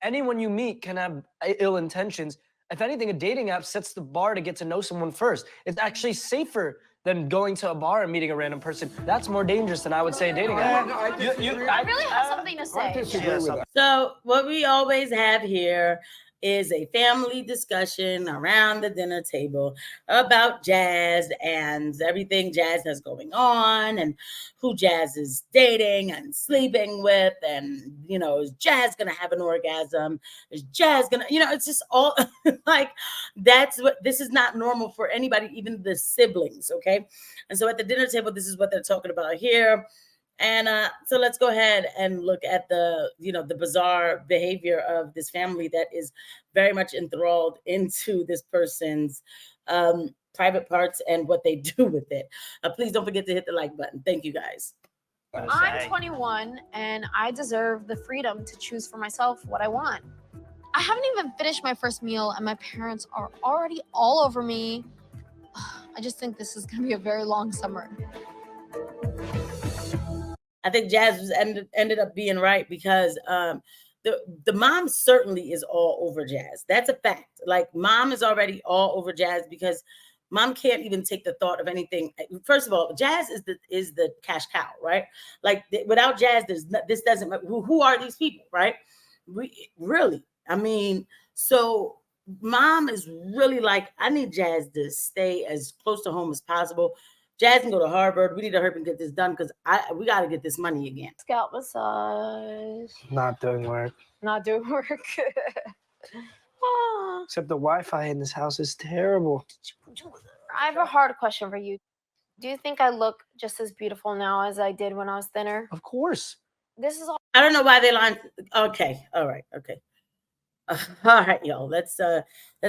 anyone you meet can have ill intentions. If anything, a dating app sets the bar to get to know someone first. It's actually safer than going to a bar and meeting a random person. That's more dangerous than I would say a dating app. No, I really have something to say. I disagree with that. So what we always have here is a family discussion around the dinner table about Jazz and everything Jazz has going on and who Jazz is dating and sleeping with. And, you know, is Jazz going to have an orgasm? Is Jazz going to, you know, it's just all like, that's what, this is not normal for anybody, even the siblings. Okay. And so at the dinner table, this is what they're talking about here. And so let's go ahead and look at the, you know, the bizarre behavior of this family that is very much enthralled into this person's private parts and what they do with it. Please don't forget to hit the like button. Thank you, guys. I'm 21 and I deserve the freedom to choose for myself what I want. I haven't even finished my first meal and my parents are already all over me. I just think this is going to be a very long summer. I think Jazz was ended up being right because the mom certainly is all over Jazz. That's a fact. Like, mom is already all over Jazz because mom can't even take the thought of anything. First of all, Jazz is the cash cow, right? Like, without Jazz, this doesn't. Who are these people, right? Really, I mean, so mom is really like, I need Jazz to stay as close to home as possible. Jazz can go to Harvard. We need to hurry and get this done because we got to get this money again. Scalp massage. Not doing work. Not doing work. Except the Wi-Fi in this house is terrible. I have a hard question for you. Do you think I look just as beautiful now as I did when I was thinner? Of course. This is all. I don't know why they line. Okay. All right. Okay. All right, y'all. Let's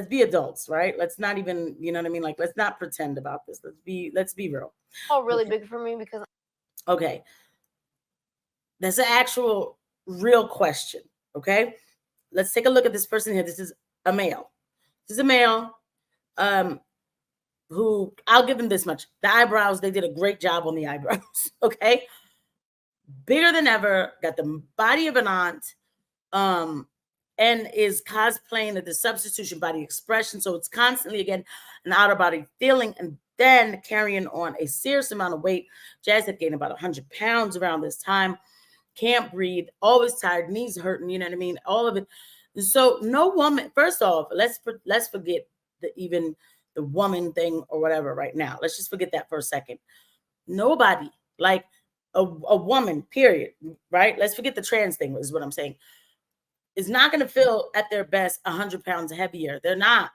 be adults, right? Let's not even, you know what I mean? Like, let's not pretend about this. Let's be real. All really big for me because. Okay. That's an actual real question. Okay. Let's take a look at this person here. This is a male. This is a male who, I'll give him this much. The eyebrows, they did a great job on the eyebrows. Okay. Bigger than ever, got the body of an aunt. And is cosplaying the substitution body expression. So it's constantly, again, an outer body feeling and then carrying on a serious amount of weight. Jazz had gained about 100 pounds around this time. Can't breathe, always tired, knees hurting, you know what I mean? All of it. And so no woman, first off, let's forget even the woman thing or whatever right now. Let's just forget that for a second. Nobody, like a woman, period, right? Let's forget the trans thing is what I'm saying. Is not going to feel at their best 100 pounds heavier. They're not.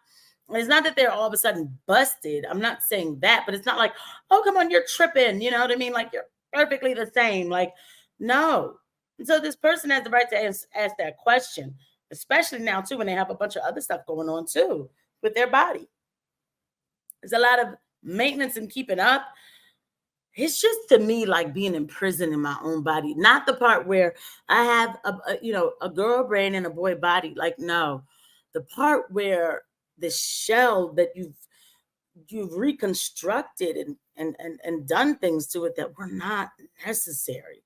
And it's not that they're all of a sudden busted. I'm not saying that, but it's not like, oh, come on, you're tripping. You know what I mean? Like, you're perfectly the same. Like, no. And so this person has the right to ask that question, especially now, too, when they have a bunch of other stuff going on, too, with their body. There's a lot of maintenance and keeping up. It's just, to me, like being in prison in my own body. Not the part where I have a girl brain and a boy body. Like, no, the part where the shell that you've reconstructed and done things to it that were not necessary.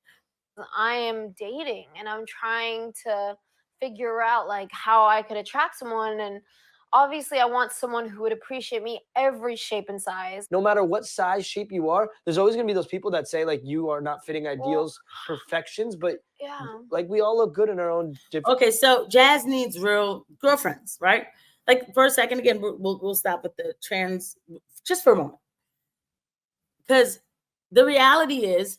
I am dating and I'm trying to figure out like how I could attract someone, and obviously I want someone who would appreciate me every shape and size. No matter what size, shape you are, there's always gonna be those people that say like you are not fitting ideals, perfections, but yeah, like we all look good in our own different. Okay, so Jazz needs real girlfriends, right? Like, for a second, again, we'll stop with the trans just for a moment. Because the reality is,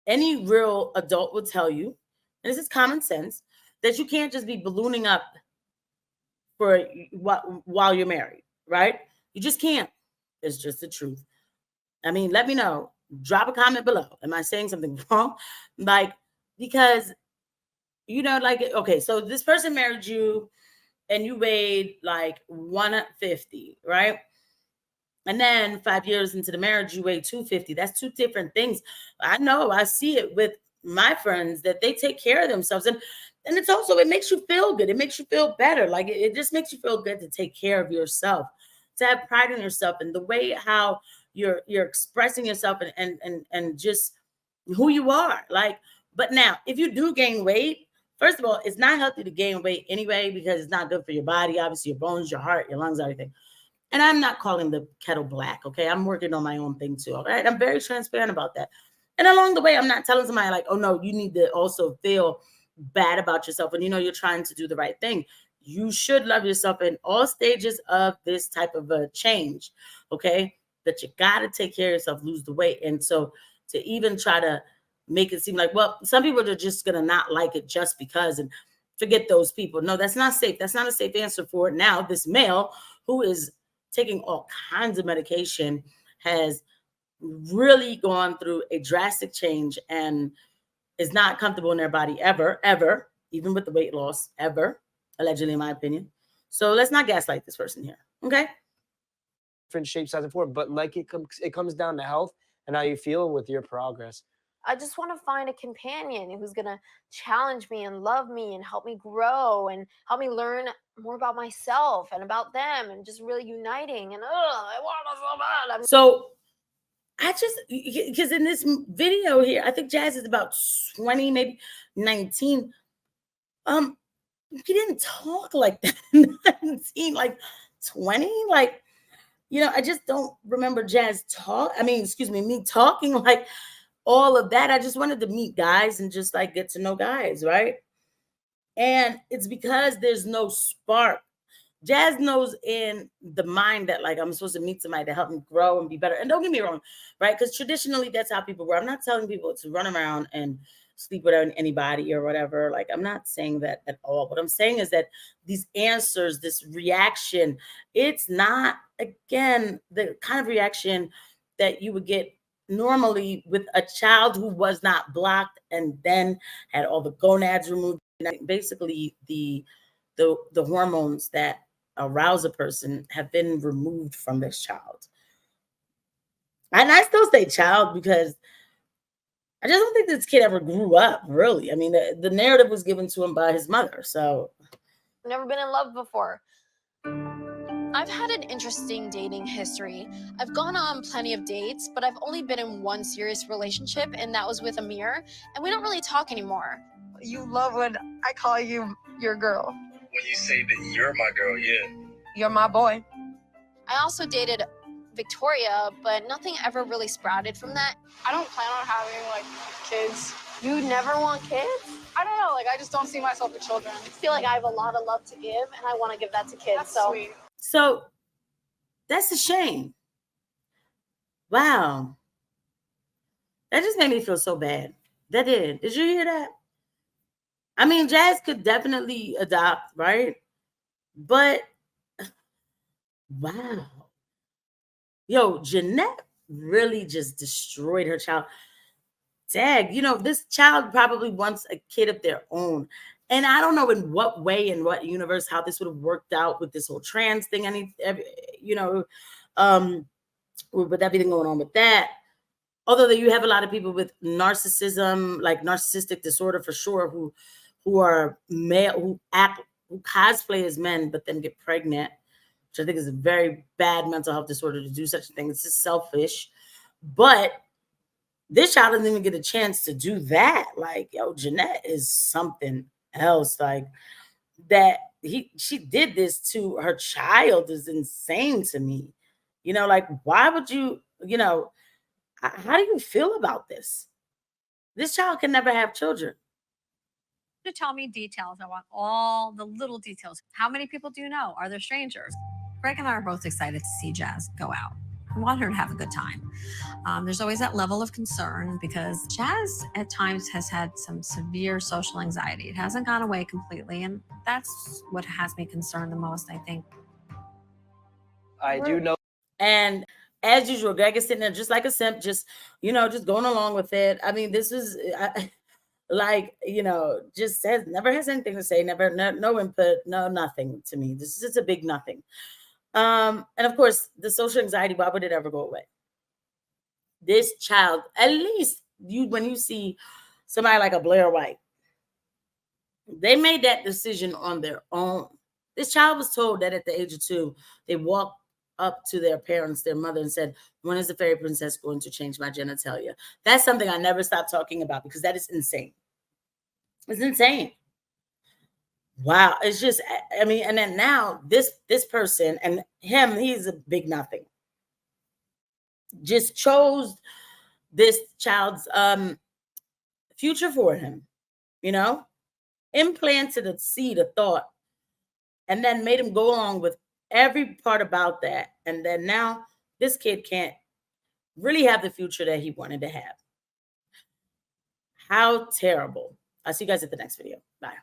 any real adult will tell you, and this is common sense, that you can't just be ballooning up for while you're married, right? You just can't. It's just the truth. I mean, let me know. Drop a comment below. Am I saying something wrong? Like, because, you know, like, okay, so this person married you and you weighed like 150, right? And then 5 years into the marriage, you weigh 250. That's two different things. I know, I see it with my friends that they take care of themselves. And it's also, it makes you feel good. It makes you feel better. Like, it just makes you feel good to take care of yourself, to have pride in yourself and the way how you're expressing yourself and just who you are. Like, but now if you do gain weight, First of all, it's not healthy to gain weight anyway because it's not good for your body, obviously your bones, your heart, your lungs, everything. And I'm not calling the kettle black, okay? I'm working on my own thing too, all right? I'm very transparent about that. And along the way, I'm not telling somebody like, oh no, you need to also feel bad about yourself and you're trying to do the right thing. You should love yourself in all stages of this type of a change, okay? That you got to take care of yourself, lose the weight. And so to even try to make it seem like, well, some people are just going to not like it just because, and forget those people. No, that's not safe. That's not a safe answer for it. Now, this male who is taking all kinds of medication has really gone through a drastic change and is not comfortable in their body ever, even with the weight loss, ever, allegedly, in my opinion. So let's not gaslight this person here, okay? Different shapes, size, and form, but like it comes down to health and how you feel with your progress. I just want to find a companion who's going to challenge me and love me and help me grow and help me learn more about myself and about them and just really uniting. And I want it so bad. So I just, because in this video here, I think Jazz is about 20, maybe 19. He didn't talk like that. 19, like 20, like, I just don't remember Jazz me talking like all of that. I just wanted to meet guys and just like get to know guys, right? And it's because there's no spark. Jazz knows in the mind that like I'm supposed to meet somebody to help me grow and be better. And don't get me wrong, right? Because traditionally that's how people were. I'm not telling people to run around and sleep with anybody or whatever. Like I'm not saying that at all. What I'm saying is that these answers, this reaction, it's not, again, the kind of reaction that you would get normally with a child who was not blocked and then had all the gonads removed. Basically, the hormones that arouse a person have been removed from this child. And I still say child because I just don't think this kid ever grew up, really. I mean, the narrative was given to him by his mother, so. I've never been in love before. I've had an interesting dating history. I've gone on plenty of dates, but I've only been in one serious relationship, and that was with Amir, and we don't really talk anymore. You love when I call you your girl. When you say that you're my girl, yeah. You're my boy. I also dated Victoria, but nothing ever really sprouted from that. I don't plan on having like kids. You never want kids? I don't know, like I just don't see myself with children. I feel like I have a lot of love to give, and I want to give that to kids. That's sweet. So that's a shame. Wow. That just made me feel so bad. That did. Did you hear that? I mean, Jazz could definitely adopt, right? But wow. Yo, Jeanette really just destroyed her child. Dag, this child probably wants a kid of their own. And I don't know in what way, in what universe, how this would have worked out with this whole trans thing. With everything going on with that. Although you have a lot of people with narcissism, like narcissistic disorder for sure, who are male, who cosplay as men, but then get pregnant, which I think is a very bad mental health disorder to do such a thing. It's just selfish. But this child doesn't even get a chance to do that. Like, yo, Jeanette is something else. Like that she did this to her child is insane to me. Like, why would you, how do you feel about this? This child can never have children. To tell me details. I want all the little details. How many people do you know? Are there strangers? Greg and I are both excited to see Jazz go out. I want her to have a good time. There's always that level of concern because Jazz at times has had some severe social anxiety. It hasn't gone away completely, and that's what has me concerned the most, I think. I do know. And as usual, Greg is sitting there just like a simp, just going along with it. I mean, this was just never has anything to say, no input, no nothing to me. This is just a big nothing. And of course, the social anxiety, why would it ever go away? This child, at least when you see somebody like a Blair White, they made that decision on their own. This child was told that at the age of 2, they walked up to their parents, their mother, and said, when is the fairy princess going to change my genitalia? That's something I never stopped talking about because that is insane. It's insane. Wow. It's just, I mean, and then now this person and him, he's a big nothing. Just chose this child's future for him, you know, implanted a seed, a thought, and then made him go along with every part about that. And then now this kid can't really have the future that he wanted to have. How terrible. I'll see you guys at the next video. Bye.